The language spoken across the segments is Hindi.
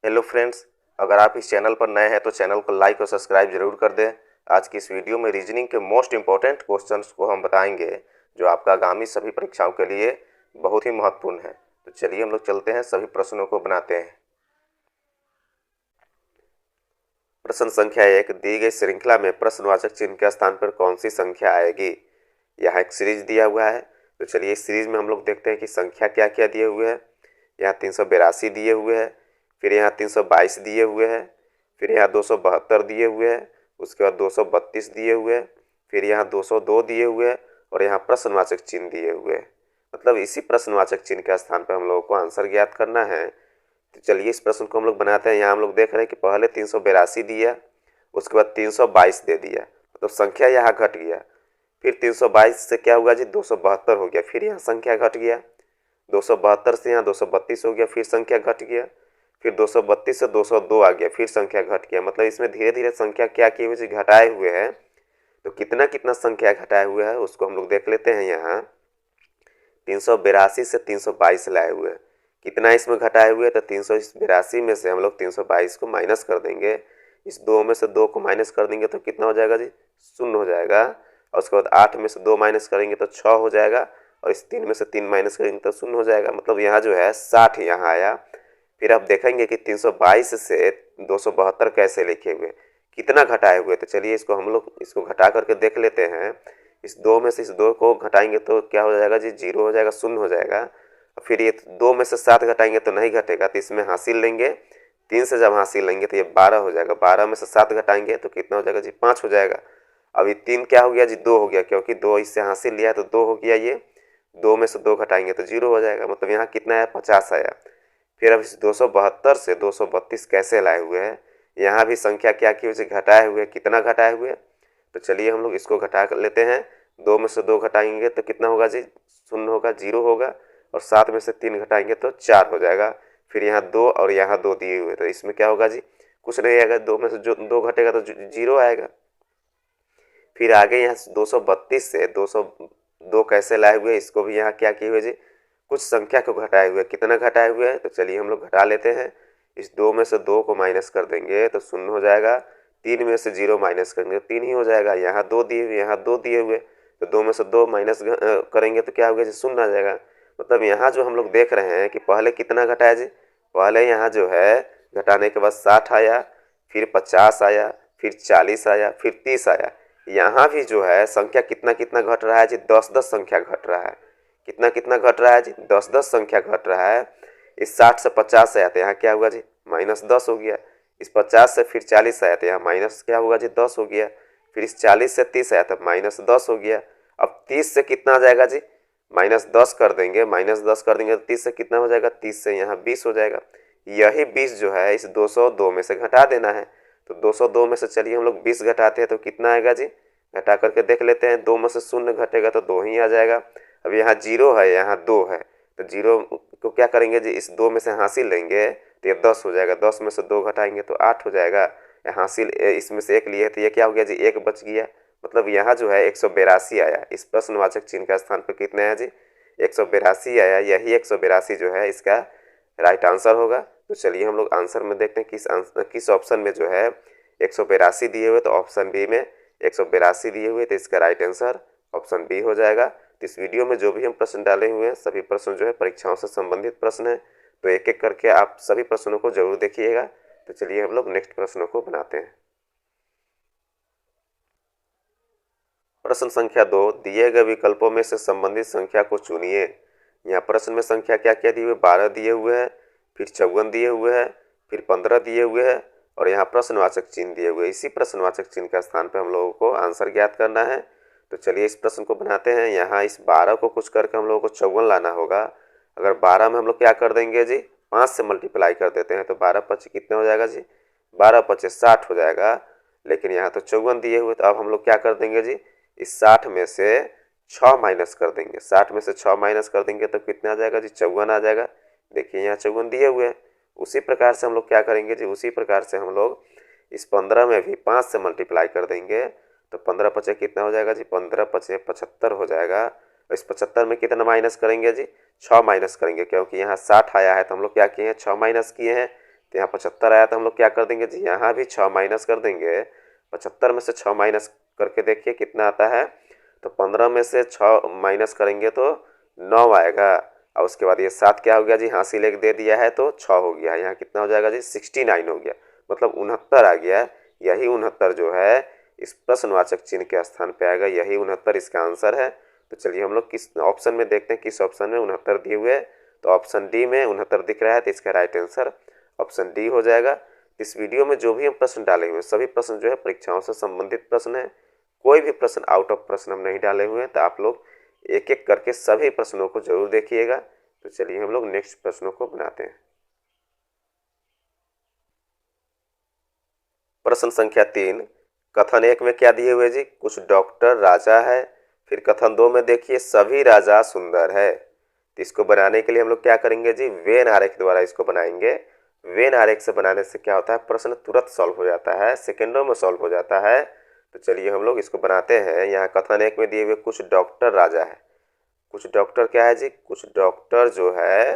हेलो फ्रेंड्स, अगर आप इस चैनल पर नए हैं तो चैनल को लाइक और सब्सक्राइब जरूर कर दें। आज की इस वीडियो में रीजनिंग के मोस्ट इम्पॉर्टेंट क्वेश्चंस को हम बताएंगे जो आपका आगामी सभी परीक्षाओं के लिए बहुत ही महत्वपूर्ण है। तो चलिए हम लोग चलते हैं, सभी प्रश्नों को बनाते हैं। प्रश्न संख्या 1, दी गई श्रृंखला में प्रश्नवाचक चिन्ह के स्थान पर कौन सी संख्या आएगी। यहाँ एक सीरीज दिया हुआ है, तो चलिए इस सीरीज में हम लोग देखते हैं कि संख्या क्या क्या दिए हुए हैं। यहाँ 382 दिए हुए हैं, फिर यहाँ 322 दिए हुए हैं, फिर यहाँ 272 दिए हुए हैं, उसके बाद 232 दिए हुए हैं, फिर यहाँ 202 दिए हुए हैं और यहाँ प्रश्नवाचक चिन्ह दिए हुए हैं। मतलब इसी प्रश्नवाचक चिन्ह के स्थान पर हम लोगों को आंसर ज्ञात करना है। तो चलिए इस प्रश्न को हम लोग बनाते हैं। यहाँ हम लोग देख रहे हैं कि पहले 382 दिया, उसके बाद 322 दे दिया, तो संख्या यहाँ घट गया। फिर 322 से क्या हुआ जी, 272 हो गया, फिर यहाँ संख्या घट गया। 272 से यहाँ 232 हो गया, फिर संख्या घट गया। फिर 232 से 202 आ गया, फिर संख्या घट गया। मतलब इसमें धीरे धीरे संख्या क्या किए हुए घटाए हुए हैं। तो कितना कितना संख्या घटाए हुए हैं उसको हम लोग देख लेते हैं। यहाँ 382 से 322 लाए हुए हैं, कितना इसमें घटाए हुए हैं, तो 382 में से हम लोग 322 को माइनस कर देंगे। इस 2 में से 2 को माइनस कर देंगे तो कितना हो जाएगा जी, 0 हो जाएगा। और उसके बाद 8 में से 2 माइनस करेंगे तो 6 हो जाएगा, और इस 3 में से 3 माइनस करेंगे तो 0 हो जाएगा। मतलब यहाँ जो है 60 यहाँ आया। फिर आप देखेंगे कि 322 से 272 कैसे लिखे हुए, कितना घटाए हुए। तो चलिए इसको हम लोग इसको घटा करके देख लेते हैं। इस 2 में से इस 2 को घटाएंगे तो क्या हो जाएगा जी, 0 हो जाएगा, 0 हो जाएगा। फिर ये 2 में से 7 घटाएंगे तो नहीं घटेगा, तो इसमें हासिल लेंगे। 3 से जब हासिल लेंगे तो ये 12 हो जाएगा। 12 में से 7 घटाएंगे तो कितना हो जाएगा जी, 5 हो जाएगा। अब ये 3 क्या हो गया जी, 2 हो गया, क्योंकि 2 इससे हासिल लिया है तो 2 हो गया। ये 2 में से 2 घटाएंगे तो 0 हो जाएगा। मतलब यहाँ कितना आया, 50 आया। फिर अब इस 272 से 232 कैसे लाए हुए हैं। यहाँ भी संख्या क्या की हुई, घटाए हुए। कितना घटाए हुए, तो चलिए हम लोग इसको घटा कर लेते हैं। 2 में से 2 घटाएंगे तो कितना होगा जी, 0 होगा, 0 होगा। और 7 में से 3 घटाएंगे तो 4 हो जाएगा। फिर यहाँ 2 और यहाँ 2 दिए हुए, तो इसमें क्या होगा जी, कुछ नहीं आएगा। 2 में से जो 2 घटेगा तो 0 आएगा। फिर आगे यहाँ 232 से 202 कैसे लाए हुए, इसको भी यहाँ क्या किए हुए जी, कुछ संख्या को घटाए हुए। कितना घटाए हुए हैं, तो चलिए हम लोग घटा लेते हैं। इस 2 में से 2 को माइनस कर देंगे तो 0 हो जाएगा। 3 में से 0 माइनस करेंगे तो 3 ही हो जाएगा। यहाँ 2 दिए हुए, यहाँ 2 दिए हुए, तो 2 में से 2 माइनस करेंगे तो क्या होगा जी, 0 आ जाएगा। मतलब यहाँ जो हम लोग देख रहे हैं कि पहले कितना घटाया जी, पहले यहाँ जो है घटाने के बाद 60 आया, फिर 50 आया, फिर 40 आया, फिर 30 आया। यहाँ भी जो है संख्या कितना कितना घट रहा है जी, 10-10 संख्या घट रहा है। कितना कितना घट रहा है जी, 10-10 संख्या घट रहा है। इस 60 से 50 आया तो यहाँ क्या हुआ जी, -10 हो गया। इस 50 से फिर 40 आया तो यहाँ माइनस क्या होगा जी, 10 हो गया। फिर इस 40 से 30 आया तो -10 हो गया। अब 30 से कितना आ जाएगा जी, -10 कर देंगे। -10 कर देंगे तो 30 से कितना हो जाएगा, 30 से यहाँ 20 हो जाएगा। यही 20 जो है इस 202 में से घटा देना है। तो 202 में से चलिए हम लोग 20 घटाते हैं तो कितना आएगा जी, घटा करके देख लेते हैं। 2 में से 0 घटेगा तो 2 ही आ जाएगा। अब यहाँ 0 है, यहाँ 2 है, तो 0 को क्या करेंगे जी, इस 2 में से हासिल लेंगे तो ये 10 हो जाएगा। 10 में से 2 घटाएंगे तो 8 हो जाएगा। हासिल इसमें से 1 लिए तो ये क्या हो गया जी, 1 बच गया। मतलब यहाँ जो है 182 आया। इस प्रश्नवाचक चिन्ह का स्थान पर कितना है जी, 182 आया। यही 182 जो है इसका राइट आंसर होगा। तो चलिए हम लोग आंसर में देखते हैं किस ऑप्शन में जो है 182 दिए हुए। तो ऑप्शन बी में 182 दिए हुए, तो इसका राइट आंसर ऑप्शन बी हो जाएगा। तो इस वीडियो में जो भी हम प्रश्न डाले हुए हैं सभी प्रश्न जो है परीक्षाओं से संबंधित प्रश्न है। तो एक एक करके आप सभी प्रश्नों को जरूर देखिएगा। तो चलिए हम लोग नेक्स्ट प्रश्नों को बनाते हैं। प्रश्न संख्या 2, दिए गए विकल्पों में से संबंधित संख्या को चुनिए। यहाँ प्रश्न में संख्या क्या क्या दिए हुए, 12 दिए हुए हैं, फिर 54 दिए हुए हैं, फिर 15 दिए हुए हैं और यहाँ प्रश्नवाचक चिन्ह दिए हुए। इसी प्रश्नवाचक चिन्ह का स्थान पर हम लोगों को आंसर ज्ञात करना है। तो चलिए इस प्रश्न को बनाते हैं। यहाँ इस 12 को कुछ करके हम लोगों को 54 लाना होगा। अगर 12 में हम लोग क्या कर देंगे जी, 5 से मल्टीप्लाई कर देते हैं तो 12 पच्चीस कितना हो जाएगा जी, 12 पच्चीस 60 हो जाएगा। लेकिन यहाँ तो 54 दिए हुए, तो अब हम लोग क्या कर देंगे जी, इस 60 में से 6 माइनस कर देंगे। 60 में से 6 माइनस कर देंगे तो कितना आ जाएगा जी, 54 आ जाएगा। देखिए यहाँ 54 दिए हुए हैं। उसी प्रकार से हम लोग क्या करेंगे जी, उसी प्रकार से हम लोग इस 15 में भी 5 से मल्टीप्लाई कर देंगे तो 15 पचे कितना हो जाएगा जी, 15 पचे 75 हो जाएगा। और इस 75 में कितना माइनस करेंगे जी, 6 माइनस करेंगे, क्योंकि यहाँ 60 आया है तो हम लोग क्या किए हैं, 6 माइनस किए हैं। तो यहाँ 75 आया तो हम लोग क्या कर देंगे जी, यहाँ भी 6 माइनस कर देंगे। 75 में से 6 माइनस करके देखिए कितना आता है, तो 15 में से 6 माइनस करेंगे तो 9 आएगा। और उसके बाद ये 7 क्या हो गया जी, हासिल एक दे दिया है तो 6 हो गया। यहाँ कितना हो जाएगा जी, 69 हो गया, मतलब 69 आ गया। यही 69 जो है इस प्रश्नवाचक चिन्ह के स्थान पे आएगा, यही 69 इसका आंसर है। तो चलिए हम लोग किस ऑप्शन में देखते हैं, किस ऑप्शन में 69 दिए हुए हैं। तो ऑप्शन डी में 69 दिख रहा है, तो इसका राइट आंसर ऑप्शन डी हो जाएगा। इस वीडियो में जो भी हम प्रश्न डाले हुए हैं सभी प्रश्न जो है परीक्षाओं से संबंधित प्रश्न है, कोई भी प्रश्न आउट ऑफ प्रश्न हम नहीं डाले हुए हैं। तो आप लोग एक एक करके सभी प्रश्नों को जरूर देखिएगा। तो चलिए हम लोग नेक्स्ट प्रश्नों को बनाते हैं। प्रश्न संख्या 3, कथन 1 में क्या दिए हुए जी, कुछ डॉक्टर राजा है। फिर कथन 2 में देखिए सभी राजा सुंदर है। तो इसको बनाने के लिए हम लोग क्या करेंगे जी, वेन आरेख द्वारा इसको बनाएंगे। वेन आरेख से बनाने से क्या होता है, प्रश्न तुरंत सॉल्व हो जाता है, सेकेंडों में सॉल्व हो जाता है। तो चलिए हम लोग इसको बनाते हैं। यहाँ कथन 1 में दिए हुए कुछ डॉक्टर राजा है। कुछ डॉक्टर क्या है जी, कुछ डॉक्टर जो है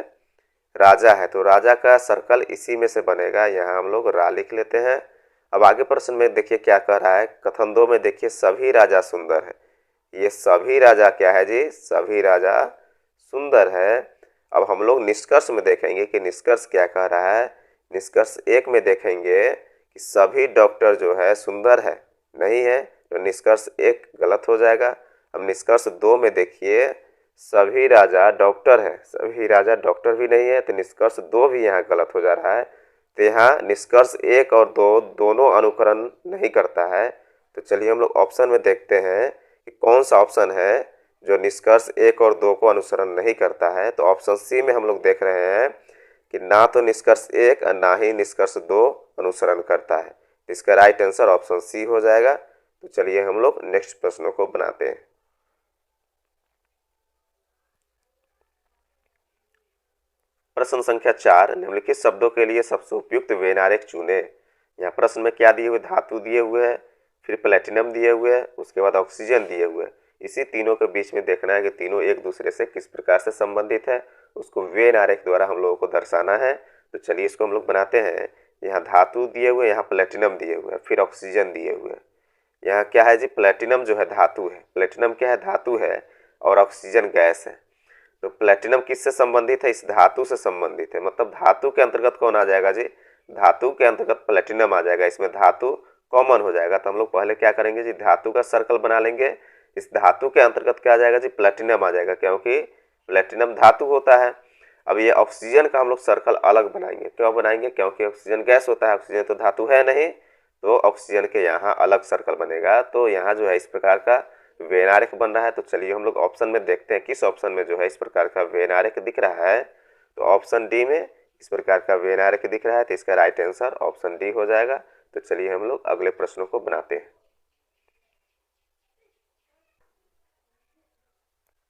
राजा है, तो राजा का सर्कल इसी में से बनेगा। यहाँ हम लोग रा लिख लेते हैं। अब आगे प्रश्न में देखिए क्या कह रहा है, कथन 2 में देखिए सभी राजा सुंदर है। ये सभी राजा क्या है जी, सभी राजा सुंदर है। अब हम लोग निष्कर्ष में देखेंगे कि निष्कर्ष क्या कह रहा है। निष्कर्ष 1 में देखेंगे कि सभी डॉक्टर जो है सुंदर है, नहीं है, तो निष्कर्ष 1 गलत हो जाएगा। अब निष्कर्ष 2 में देखिए सभी राजा डॉक्टर है, सभी राजा डॉक्टर भी नहीं है, तो निष्कर्ष 2 भी यहाँ गलत हो जा रहा है। तो यहाँ निष्कर्ष 1 और 2 दोनों अनुकरण नहीं करता है। तो चलिए हम लोग ऑप्शन में देखते हैं कि कौन सा ऑप्शन है जो निष्कर्ष 1 और 2 को अनुसरण नहीं करता है। तो ऑप्शन सी में हम लोग देख रहे हैं कि ना तो निष्कर्ष 1 और ना ही निष्कर्ष 2 अनुसरण करता है। इसका राइट आंसर ऑप्शन सी हो जाएगा। तो चलिए हम लोग नेक्स्ट प्रश्नों को बनाते हैं। प्रश्न संख्या 4, निम्नलिखित शब्दों के लिए सबसे उपयुक्त वेन आरेख चुने। यहाँ प्रश्न में क्या दिए हुए, धातु दिए हुए हैं, फिर प्लेटिनम दिए हुए हैं, उसके बाद ऑक्सीजन दिए हुए हैं। इसी तीनों के बीच में देखना है कि तीनों एक दूसरे से किस प्रकार से संबंधित है, उसको वेन आरेख द्वारा हम लोगों को दर्शाना है। तो चलिए इसको हम लोग बनाते हैं। यहाँ धातु दिए हुए, यहाँ प्लेटिनम दिए हुए हैं, फिर ऑक्सीजन दिए हुए हैं। यहाँ क्या है जी, प्लेटिनम जो है धातु है, प्लेटिनम क्या है, धातु है, और ऑक्सीजन गैस है। तो प्लेटिनम किससे संबंधित है, इस धातु से संबंधित है, मतलब धातु के अंतर्गत कौन आ जाएगा जी, धातु के अंतर्गत प्लेटिनम आ जाएगा, इसमें धातु कॉमन हो जाएगा। तो हम लोग पहले क्या करेंगे जी, धातु का सर्कल बना लेंगे। इस धातु के अंतर्गत क्या आ जाएगा जी, प्लेटिनम आ जाएगा, क्योंकि प्लेटिनम धातु होता है। अब ये ऑक्सीजन का हम लोग सर्कल अलग बनाएंगे, क्यों बनाएंगे, क्योंकि ऑक्सीजन गैस होता है, ऑक्सीजन तो धातु है नहीं, तो ऑक्सीजन के यहाँ अलग सर्कल बनेगा। तो यहाँ जो है इस प्रकार का वेन आरेख बन रहा है। तो चलिए हम लोग ऑप्शन में देखते हैं किस ऑप्शन में जो है इस प्रकार का वेन आरेख दिख रहा है। तो ऑप्शन डी में इस प्रकार का वेन आरेख दिख रहा है, तो इसका राइट आंसर ऑप्शन डी हो जाएगा। तो चलिए हम लोग अगले प्रश्नों को बनाते हैं।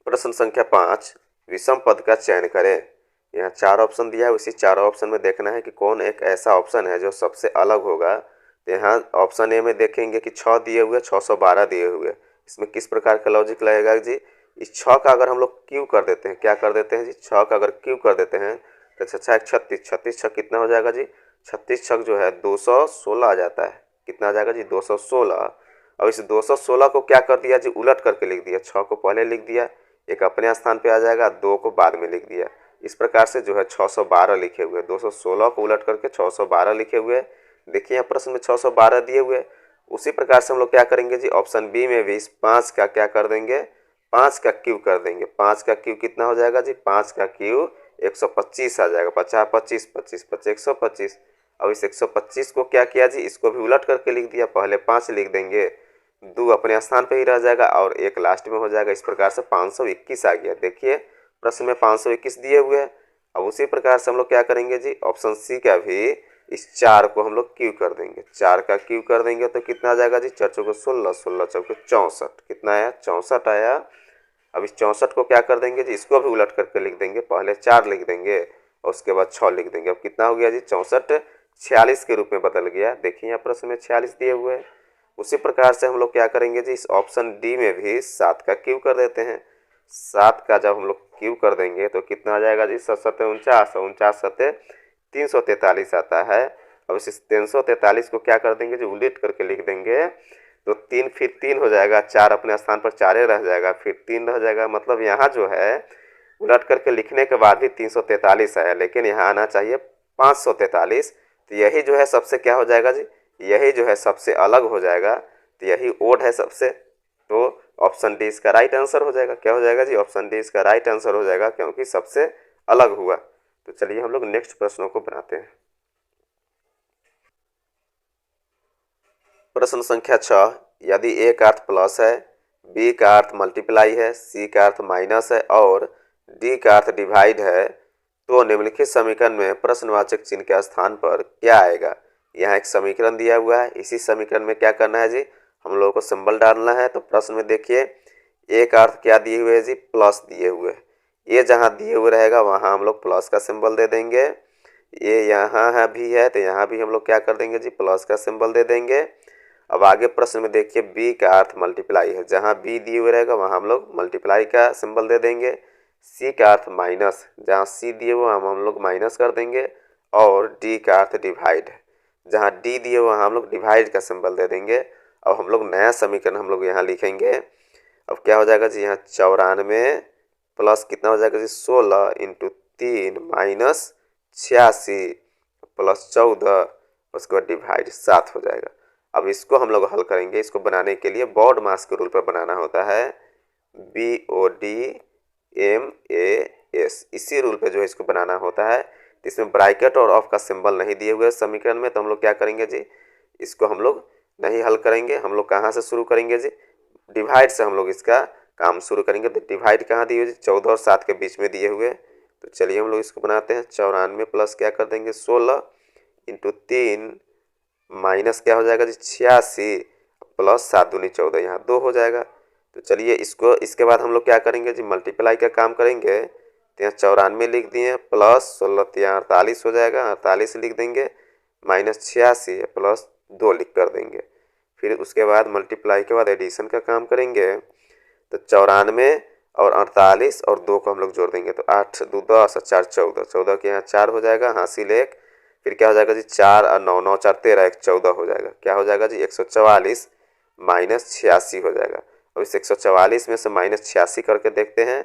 प्रश्न संख्या 5, विषम पद का चयन करें। यहाँ 4 ऑप्शन दिया है, उसी 4 ऑप्शन में देखना है कि कौन एक ऐसा ऑप्शन है जो सबसे अलग होगा। तो यहाँ ऑप्शन ए में देखेंगे कि 6 दिए हुए, 612 दिए हुए। इसमें किस प्रकार का लॉजिक लगेगा जी, इस 6 का अगर हम लोग क्यू कर देते हैं, क्या कर देते हैं जी, 6 का अगर क्यू कर देते हैं तो 6 36, 36 छक कितना हो जाएगा जी, 36 छक जो है 216 आ जाता है। कितना आ जाएगा जी, 216। अब इस 216 को क्या कर दिया जी, उलट करके लिख दिया, 6 को पहले लिख दिया, एक अपने स्थान पे आ जाएगा, 2 को बाद में लिख दिया। इस प्रकार से जो है 612 लिखे हुए, 216 को उलट करके 612 लिखे हुए। देखिए यहाँ प्रश्न में 612 दिए हुए। उसी प्रकार से हम लोग क्या करेंगे जी, ऑप्शन बी में भी इस 5 का क्या कर देंगे, 5 का क्यू कर देंगे। 5 का क्यू कितना हो जाएगा जी, 5 का क्यू 125 आ जाएगा, 50 25 25 25 125। अब इस 125 को क्या किया जी, इसको भी उलट करके लिख दिया, पहले 5 लिख देंगे, 2 अपने स्थान पे ही रह जाएगा और 1 लास्ट में हो जाएगा। इस प्रकार से 521 आ गया। देखिए प्रश्न में 521 दिए हुए हैं। अब उसी प्रकार से हम लोग क्या करेंगे जी, ऑप्शन सी का भी इस 4 को हम लोग क्यू कर देंगे, 4 का क्यू कर देंगे तो कितना आ जाएगा जी, 4 चौके 16, 16 चौके 64, कितना आया, 64 आया। अब इस 64 को क्या कर देंगे जी, इसको भी उलट करके लिख देंगे, पहले 4 लिख देंगे और उसके बाद 6 लिख देंगे। अब कितना हो गया जी, 64 46 के रूप में बदल गया। देखिए यहाँ प्रश्न में 46 दिए हुए हैं। उसी प्रकार से हम लोग क्या करेंगे जी, इस ऑप्शन डी में भी 7 का क्यू कर देते हैं। 7 का जब हम लोग क्यू कर देंगे तो कितना आ जाएगा जी, 7 7 49, 49 7 343 आता है। अब इस 343 को क्या कर देंगे जो उलट करके लिख देंगे, तो 3 फिर 3 हो जाएगा, 4 अपने स्थान पर 4 रह जाएगा, फिर 3 रह जाएगा। मतलब यहाँ जो है उलट करके लिखने के बाद भी 343 आया, लेकिन यहाँ आना चाहिए 543। तो यही जो है सबसे क्या हो जाएगा जी, यही जो है सबसे अलग हो जाएगा, तो यही ओड है सबसे। तो ऑप्शन डी इसका राइट आंसर हो जाएगा। क्या हो जाएगा जी, ऑप्शन डी इसका राइट आंसर हो जाएगा, क्योंकि सबसे अलग हुआ। तो चलिए हम लोग नेक्स्ट प्रश्नों को बनाते हैं। प्रश्न संख्या 6, यदि ए का अर्थ प्लस है, बी का अर्थ मल्टीप्लाई है, सी का अर्थ माइनस है और डी का अर्थ डिवाइड है, तो निम्नलिखित समीकरण में प्रश्नवाचक चिन्ह के स्थान पर क्या आएगा। यहाँ एक समीकरण दिया हुआ है, इसी समीकरण में क्या करना है जी, हम लोगों को सिंबल डालना है। तो प्रश्न में देखिए ए का अर्थ क्या दिए हुए है जी, प्लस दिए हुए। ये जहाँ दिए हुए रहेगा वहाँ हम लोग प्लस का सिंबल दे देंगे। ये यहाँ है भी है तो यहाँ भी हम लोग क्या कर देंगे जी, प्लस का सिंबल दे देंगे। अब आगे प्रश्न में देखिए बी का अर्थ मल्टीप्लाई है, जहाँ बी दिए हुए रहेगा वहाँ हम लोग मल्टीप्लाई का सिंबल दे देंगे। सी का अर्थ माइनस, जहाँ सी दिए हुए हम लोग माइनस कर देंगे। और डी का अर्थ डिवाइड है, जहाँ डी दिए हुए हम लोग डिवाइड का सिंबल दे देंगे। अब हम लोग नया समीकरण हम लोग यहाँ लिखेंगे। अब क्या हो जाएगा जी, यहाँ 94 प्लस कितना हो जाएगा जी, 16 इंटू 3 माइनस 86 प्लस 14, उसके बाद डिवाइड 7 हो जाएगा। अब इसको हम लोग हल करेंगे। इसको बनाने के लिए बॉड मास के रूल पर बनाना होता है, BODMAS, इसी रूल पे जो है इसको बनाना होता है। तो इसमें ब्रैकेट और ऑफ का सिंबल नहीं दिए हुए समीकरण में, तो हम लोग क्या करेंगे जी, इसको हम लोग नहीं हल करेंगे। हम लोग कहाँ से शुरू करेंगे जी, डिवाइड से हम लोग इसका काम शुरू करेंगे। तो डिवाइड कहाँ दिए हुए जी, 14 और 7 के बीच में दिए हुए। तो चलिए हम लोग इसको बनाते हैं। 94 प्लस क्या कर देंगे 16 इंटू 3 माइनस क्या हो जाएगा जी 86 प्लस 7 दूनी 14, यहाँ 2 हो जाएगा। तो चलिए इसको, इसके बाद हम लोग क्या करेंगे जी, मल्टीप्लाई का काम करेंगे। तो यहाँ 94 लिख दिए प्लस 16 तो यहाँ 48 हो जाएगा, 48 लिख देंगे, माइनस 86 प्लस 2 लिख कर देंगे। फिर उसके बाद मल्टीप्लाई के बाद एडिशन का काम करेंगे। तो 94 और 48 और 2 को हम लोग जोड़ देंगे, तो 8 2 10 और 4 14, 14 के यहाँ 4 हो जाएगा, हासिल 1। फिर क्या हो जाएगा जी 4 और 9 9 4 13 1 14 हो जाएगा। क्या हो जाएगा जी 144 माइनस 86 हो जाएगा। अब इस 144 में से माइनस 86 करके देखते हैं,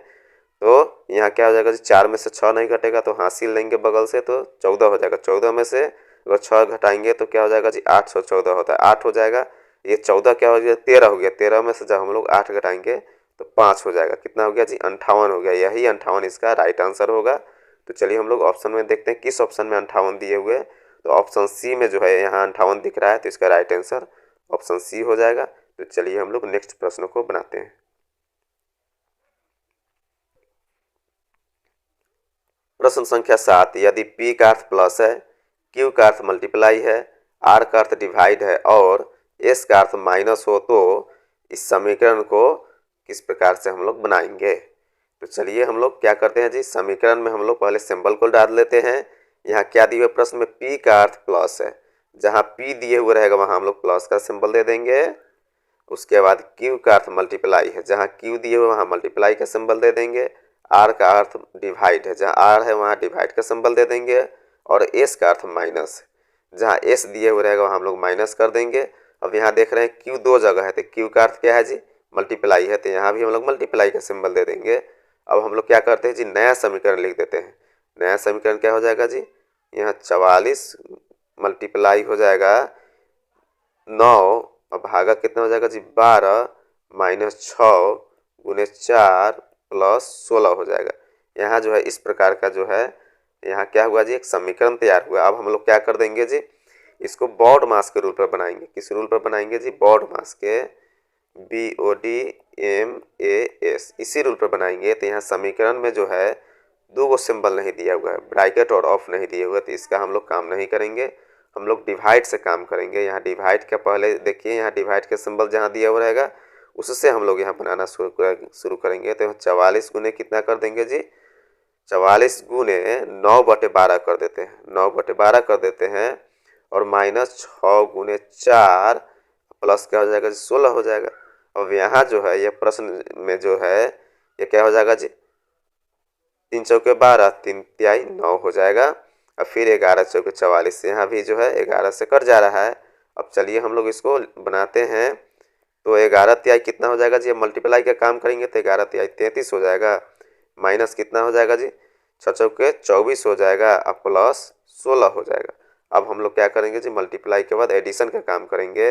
तो यहाँ क्या हो जाएगा जी 4 में से 6 नहीं घटेगा, तो हासिल लेंगे बगल से, तो 14 हो जाएगा। 14 में से अगर 6 घटाएंगे तो क्या हो जाएगा जी 814 होता है, 8 हो जाएगा। ये 14 क्या हो गया 13 हो गया, 13 में से जब हम लोग 8 घटाएंगे तो 5 हो जाएगा। कितना हो गया जी 58 हो गया। यही 58 इसका राइट आंसर होगा। तो चलिए हम लोग ऑप्शन में देखते हैं किस ऑप्शन में 58 दिए हुए। तो ऑप्शन सी में जो है यहाँ 58 दिख रहा है, तो इसका राइट आंसर ऑप्शन सी हो जाएगा। तो चलिए हम लोग नेक्स्ट प्रश्न को बनाते हैं। प्रश्न संख्या 7, यदि P का अर्थ प्लस है, Q का अर्थ मल्टीप्लाई है, R का अर्थ डिवाइड है और S का अर्थ माइनस हो, तो इस समीकरण को किस प्रकार से हम लोग बनाएंगे। तो चलिए हम लोग क्या करते हैं जी, समीकरण में हम लोग पहले सिंबल को डाल लेते हैं। यहाँ क्या दिए हुए प्रश्न में P का अर्थ प्लस है, जहाँ P दिए हुए रहेगा वहाँ हम लोग प्लस का सिंबल दे देंगे। उसके बाद Q का अर्थ मल्टीप्लाई है, जहाँ Q दिए हुए वहाँ मल्टीप्लाई का सिंबल दे देंगे। R का अर्थ डिवाइड है, जहाँ R है वहाँ डिवाइड का सिंबल दे देंगे। और S का अर्थ माइनस, जहाँ S दिए हुए रहेगा वहाँ हम लोग माइनस कर देंगे। अब यहाँ देख रहे हैं Q दो जगह है, तो Q का अर्थ क्या है जी मल्टीप्लाई है, तो यहाँ भी हम लोग मल्टीप्लाई का सिंबल दे देंगे। अब हम लोग क्या करते हैं जी, नया समीकरण लिख देते हैं। नया समीकरण क्या हो जाएगा जी, यहाँ 44 मल्टीप्लाई हो जाएगा 9 और भागा कितना हो जाएगा जी 12 माइनस 6 गुने 4 प्लस 16 हो जाएगा। यहाँ जो है इस प्रकार का जो है यहाँ क्या हुआ जी, एक समीकरण तैयार हुआ। अब हम लोग क्या कर देंगे जी, इसको बॉड मास के रूल पर बनाएंगे। किस रूल पर बनाएंगे जी, बॉड मास के, BODMAS, इसी रूल पर बनाएंगे। तो यहाँ समीकरण में जो है 2 सिंबल नहीं दिया हुआ है, ब्रैकेट और ऑफ नहीं दिए हुए, तो इसका हम लोग काम नहीं करेंगे। हम लोग डिवाइड से काम करेंगे। यहाँ डिवाइड का पहले देखिए, यहाँ डिवाइड का सिंबल जहाँ दिया हुआ रहेगा उससे हम लोग यहाँ बनाना शुरू करेंगे। तो यहाँ 44 गुने कितना कर देंगे जी, 44 गुने 9/12 कर देते हैं, 9/12 कर देते हैं और माइनस 6 गुने 4 प्लस क्या हो जाएगा जी 16 हो जाएगा। अब यहाँ जो है ये प्रश्न में जो है ये क्या हो जाएगा जी, 3 चौके 12 3 तिहाई 9 हो जाएगा। अब फिर 11 चौके 44, यहाँ भी जो है 11 से कट जा रहा है। अब चलिए हम लोग इसको बनाते हैं। तो 11 तिहाई कितना हो जाएगा जी, अब मल्टीप्लाई का काम करेंगे तो 11 तिहाई 33 हो जाएगा, माइनस कितना हो जाएगा जी, 6 चौके 24 हो जाएगा, अब प्लस 16 हो जाएगा। अब हम लोग क्या करेंगे जी, मल्टीप्लाई के बाद एडिशन का काम करेंगे।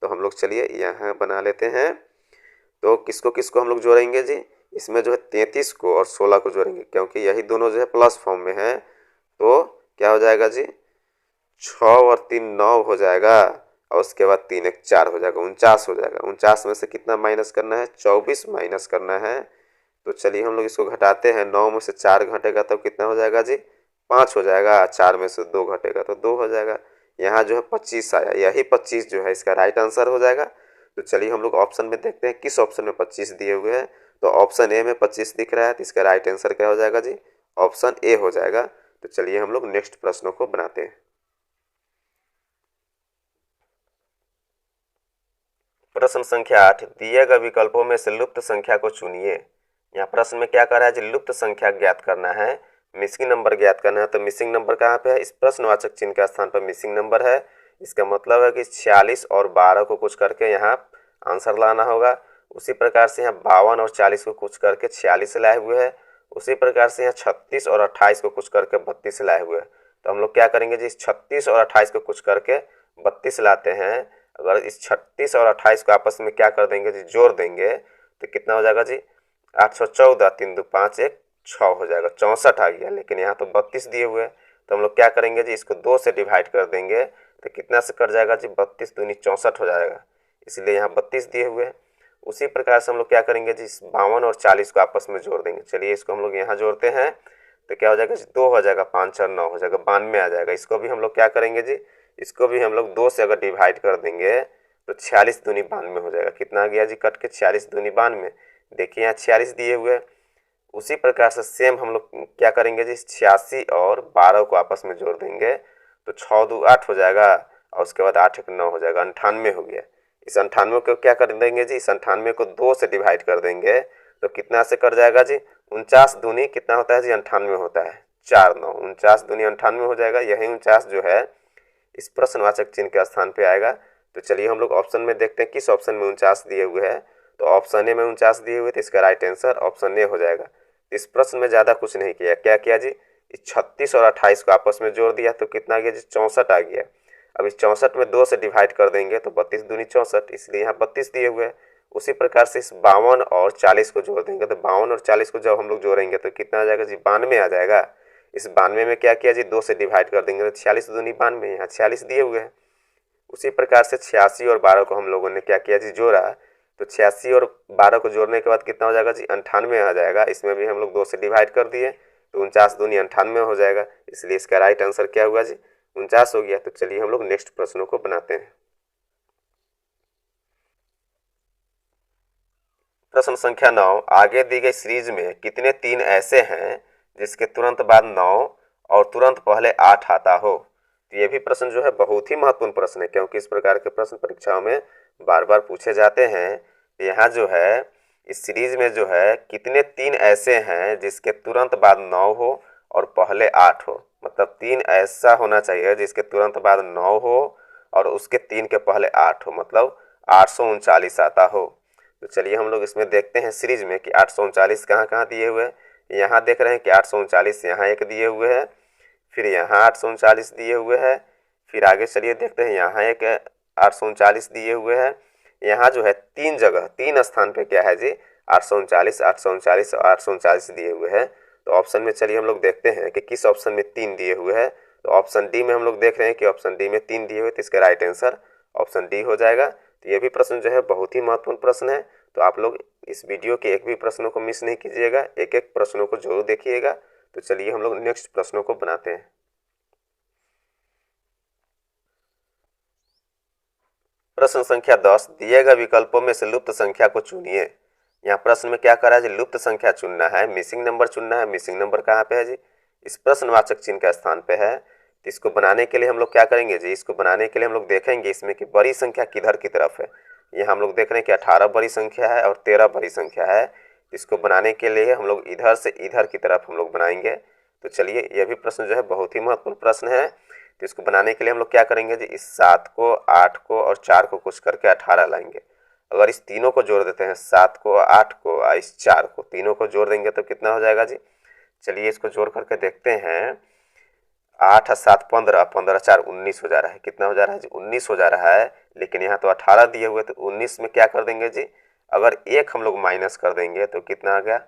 तो हम लोग चलिए यहाँ बना लेते हैं। तो किसको किसको हम लोग जोड़ेंगे जी, इसमें जो है 33 को और 16 को जोड़ेंगे, क्योंकि यही दोनों जो है प्लस फॉर्म में है। तो क्या हो जाएगा जी, 6 और 3 9 हो जाएगा, और उसके बाद 3 1 4 हो जाएगा, 49 हो जाएगा। 49 में से कितना माइनस करना है, 24 माइनस करना है। तो चलिए हम लोग इसको घटाते हैं। 9 में से 4 घटेगा तब कितना हो जाएगा जी, 5 हो जाएगा। 4 में से 2 घटेगा तो 2 हो जाएगा। यहाँ जो है 25 आया, यही 25 जो है इसका राइट आंसर हो जाएगा। तो चलिए हम लोग ऑप्शन में देखते हैं किस ऑप्शन में 25 दिए हुए हैं। तो ऑप्शन ए में 25 दिख रहा है, तो इसका राइट आंसर क्या हो जाएगा जी, ऑप्शन ए हो जाएगा। तो चलिए हम लोग नेक्स्ट प्रश्नों को बनाते हैं। प्रश्न संख्या 8, दिए गए विकल्पों में से लुप्त संख्या को चुनिए। यहाँ प्रश्न में क्या कर रहा है जी, लुप्त संख्या ज्ञात करना है, मिसिंग नंबर ज्ञात करना है। तो मिसिंग नंबर कहाँ पे है, इस प्रश्नवाचक चिन्ह के स्थान पर मिसिंग नंबर है। इसका मतलब है कि 46 और 12 को कुछ करके यहाँ आंसर लाना होगा। उसी प्रकार से यहाँ 52 और 40 को कुछ करके 46 लाए हुए हैं। उसी प्रकार से यहाँ 36 और 28 को कुछ करके 32 लाए हुए हैं। तो हम लोग क्या करेंगे जी, 36 और 28 को कुछ करके 32 लाते हैं। अगर इस 36 और 28 को आपस में क्या कर देंगे जी, जोड़ देंगे, तो कितना हो जाएगा जी, 8 6 14, 3 2 5 1 6 हो जाएगा, 64 आ गया। लेकिन यहाँ तो 32 दिए हुए हैं, तो हम लोग क्या करेंगे जी, इसको 2 से डिवाइड कर देंगे तो कितना से कट जाएगा जी, 32 दूनी 64 हो जाएगा, इसलिए यहाँ 32 दिए हुए हैं। उसी प्रकार से हम लोग क्या करेंगे जी, 52 और 40 को आपस में जोड़ देंगे। चलिए इसको हम लोग यहाँ जोड़ते हैं, तो क्या हो जाएगा जी, 2 हो जाएगा, 5 4 9 हो जाएगा, 92 आ जाएगा। इसको भी हम लोग क्या करेंगे जी, इसको भी हम लोग 2 से अगर डिवाइड कर देंगे तो 46 दूनी 92 हो जाएगा। कितना आ गया जी कट के, 46 दूनी 92। देखिए यहाँ 46 दिए हुए हैं। उसी प्रकार से सेम हम लोग क्या करेंगे जी, 86 और 12 को आपस में जोड़ देंगे तो 6 2 8 हो जाएगा, और उसके बाद 8 1 9 हो जाएगा, 98 हो गया। इस 98 को क्या कर देंगे जी, इस 98 को 2 से डिवाइड कर देंगे तो कितना से कट जाएगा जी, 49 दूनी कितना होता है जी, 98 होता है, 4 9, 49 दूनी 98 हो जाएगा। यही 49 जो है इस प्रश्नवाचक चिन्ह के स्थान पे आएगा। तो चलिए हम लोग ऑप्शन में देखते हैं किस ऑप्शन में 49 दिए हुए हैं। तो ऑप्शन ए में 49 दिए हुए, तो इसका राइट आंसर ऑप्शन ए हो जाएगा। इस प्रश्न में ज़्यादा कुछ नहीं किया, क्या किया जी, इस 36 और 28 को आपस में जोड़ दिया तो कितना आ गया जी, 64 आ गया। अब इस 64 में 2 से डिवाइड कर देंगे तो 32 दूनी 64, इसलिए यहाँ 32 दिए हुए हैं। उसी प्रकार से इस 52 और 40 को जोड़ देंगे, तो 52 और 40 को जब हम लोग जोड़ेंगे तो कितना आ जाएगा जी, 92 आ जाएगा। इस 92 में क्या किया जी, 2 से डिवाइड कर देंगे तो 46 दूनी 92, यहाँ 46 दिए हुए हैं। उसी प्रकार से 86 और 12 को हम लोगों ने क्या किया जी, जोड़ा। तो 86 और 12 को जोड़ने के बाद कितना हो जाएगा जी, 98 आ जाएगा। इसमें भी हम लोग 2 से डिवाइड कर दिए तो 49 दूनी 98 हो जाएगा, इसलिए इसका राइट आंसर क्या हुआ जी, 49 हो गया। तो चलिए हम लोग नेक्स्ट प्रश्नों को बनाते हैं। प्रश्न संख्या 9, आगे दी गई सीरीज में कितने 3 ऐसे हैं जिसके तुरंत बाद 9 और तुरंत पहले 8 आता हो। तो ये भी प्रश्न जो है बहुत ही महत्वपूर्ण प्रश्न है, क्योंकि इस प्रकार के प्रश्न परीक्षाओं में बार बार पूछे जाते हैं। यहाँ जो है इस सीरीज में जो है कितने 3 ऐसे हैं जिसके तुरंत बाद 9 हो और पहले 8 हो, मतलब 3 ऐसा होना चाहिए जिसके तुरंत बाद 9 हो और उसके 3 के पहले 8 हो, मतलब 839 आता हो। तो चलिए हम लोग इसमें देखते हैं सीरीज में कि 839 कहाँ कहाँ दिए हुए हैं। यहाँ देख रहे हैं कि 839 यहाँ एक दिए हुए हैं, फिर यहाँ 839 दिए हुए हैं, फिर आगे चलिए देखते हैं यहाँ एक 839 दिए हुए हैं। यहाँ जो है 3 जगह 3 स्थान पे क्या है जी, 839 839 और 839 दिए हुए हैं। तो ऑप्शन में चलिए हम लोग देखते हैं कि किस ऑप्शन में 3 दिए हुए हैं। तो ऑप्शन डी में हम लोग देख रहे हैं कि ऑप्शन डी में 3 दिए हुए, तो इसका राइट आंसर ऑप्शन डी हो जाएगा। तो ये भी प्रश्न जो है बहुत ही महत्वपूर्ण प्रश्न है। तो आप लोग इस वीडियो के एक भी प्रश्नों को मिस नहीं कीजिएगा, एक एक प्रश्नों को जरूर देखिएगा। तो चलिए हम लोग नेक्स्ट प्रश्नों को बनाते हैं। प्रश्न संख्या 10, दिए गए विकल्पों में से लुप्त संख्या को चुनिए। यहाँ प्रश्न में क्या करा है जी, लुप्त संख्या चुनना है, मिसिंग नंबर चुनना है। मिसिंग नंबर कहाँ पे है जी, इस प्रश्नवाचक चिन्ह का स्थान पे है। तो इसको बनाने के लिए हम लोग क्या करेंगे जी, इसको बनाने के लिए हम लोग देखेंगे इसमें कि बड़ी संख्या किधर की तरफ है। यहाँ हम लोग देख रहे हैं कि 18 बड़ी संख्या है और 13 बड़ी संख्या है। इसको बनाने के लिए हम लोग इधर से इधर की तरफ हम लोग बनाएंगे। तो चलिए यह भी प्रश्न जो है बहुत ही महत्वपूर्ण प्रश्न है। तो इसको बनाने के लिए हम लोग क्या करेंगे जी, इस 7 को 8 को और 4 को कुछ करके 18 लाएंगे। अगर इस तीनों को जोड़ देते हैं, 7 को 8 को और इस 4 को, तीनों को जोड़ देंगे तो कितना हो जाएगा जी। चलिए इसको जोड़ करके देखते हैं। 8 और 7 15, 15 4 19 हो जा रहा है। कितना हो जा रहा है जी, 19 हो जा रहा है। लेकिन यहाँ तो 18 दिए हुए, तो 19 में क्या कर देंगे जी, अगर एक हम लोग माइनस कर देंगे तो कितना आ गया,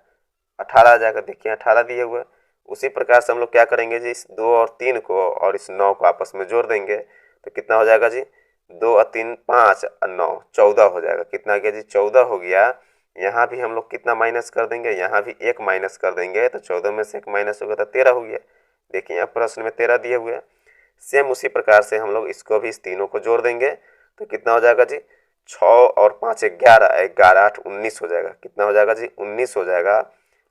18 आ जाएगा। देखिए 18 दिए हुए। उसी प्रकार से हम लोग क्या करेंगे जी, इस 2 और 3 को और इस 9 को आपस में जोड़ देंगे तो कितना हो जाएगा जी, 2 और 3 5 और 9 14 हो जाएगा। कितना आ गया जी, 14 हो गया। यहाँ भी हम लोग कितना माइनस कर देंगे, यहाँ भी एक माइनस कर देंगे तो 14 में से एक माइनस होगा तो 13 हो गया। देखिए यहाँ प्रश्न में 13 दिए हुए हैं। सेम उसी प्रकार से हम लोग इसको भी इस तीनों को जोड़ देंगे तो कितना हो जाएगा जी, 6 और 5 11, 11 8 19 हो जाएगा। कितना हो जाएगा जी, 19 हो जाएगा।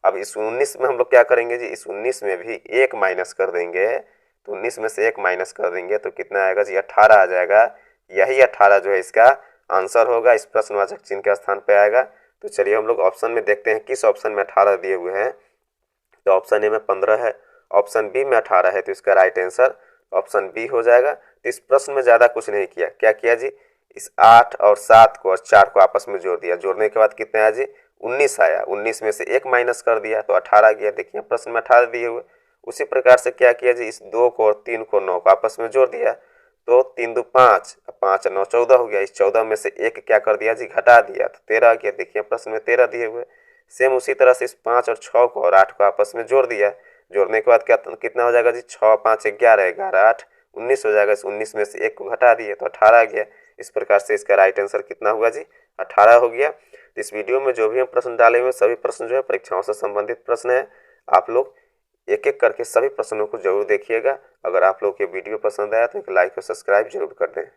अब इस 19 में हम लोग क्या करेंगे जी, इस 19 में भी एक माइनस कर देंगे तो 19 में से एक माइनस कर देंगे तो कितना आएगा जी, 18 आ जाएगा। यही 18 जो है इसका आंसर होगा, इस प्रश्नवाचक चिन्ह के स्थान पे आएगा। तो चलिए हम लोग ऑप्शन में देखते हैं किस ऑप्शन में 18 दिए हुए हैं। तो ऑप्शन ए में 15 है, ऑप्शन बी में 18 है, तो इसका राइट आंसर ऑप्शन बी हो जाएगा। तो इस प्रश्न में ज़्यादा कुछ नहीं किया। क्या किया जी, इस 8 और 7 को और 4 को आपस में जोड़ दिया। जोड़ने के बाद कितना आया जी, 19 आया। 19 में से एक माइनस कर दिया तो 18 गया। देखिए प्रश्न में 18 दिए हुए। उसी प्रकार से क्या किया जी, इस 2 को और 3 को 9 को आपस में जोड़ दिया तो 3 2 5, 5 9 14 हो गया। इस 14 में से एक क्या कर दिया जी, घटा दिया तो 13 आ गया। देखिए प्रश्न में 13 दिए हुए। सेम उसी तरह से इस 5 और 6 को और 8 को आपस में जोड़ दिया। जोड़ने के बाद क्या कितना हो जाएगा जी, 6 5 11, 11 8 19 हो जाएगा। इस 19 में से एक को घटा दिए तो 18 आ गया। इस प्रकार से इसका राइट आंसर कितना हुआ जी, 18 हो गया। इस वीडियो में जो भी हम प्रश्न डाले हुए सभी प्रश्न जो है परीक्षाओं से संबंधित प्रश्न है। आप लोग एक एक करके सभी प्रश्नों को जरूर देखिएगा। अगर आप लोग ये वीडियो पसंद आया तो एक लाइक और सब्सक्राइब जरूर कर दें।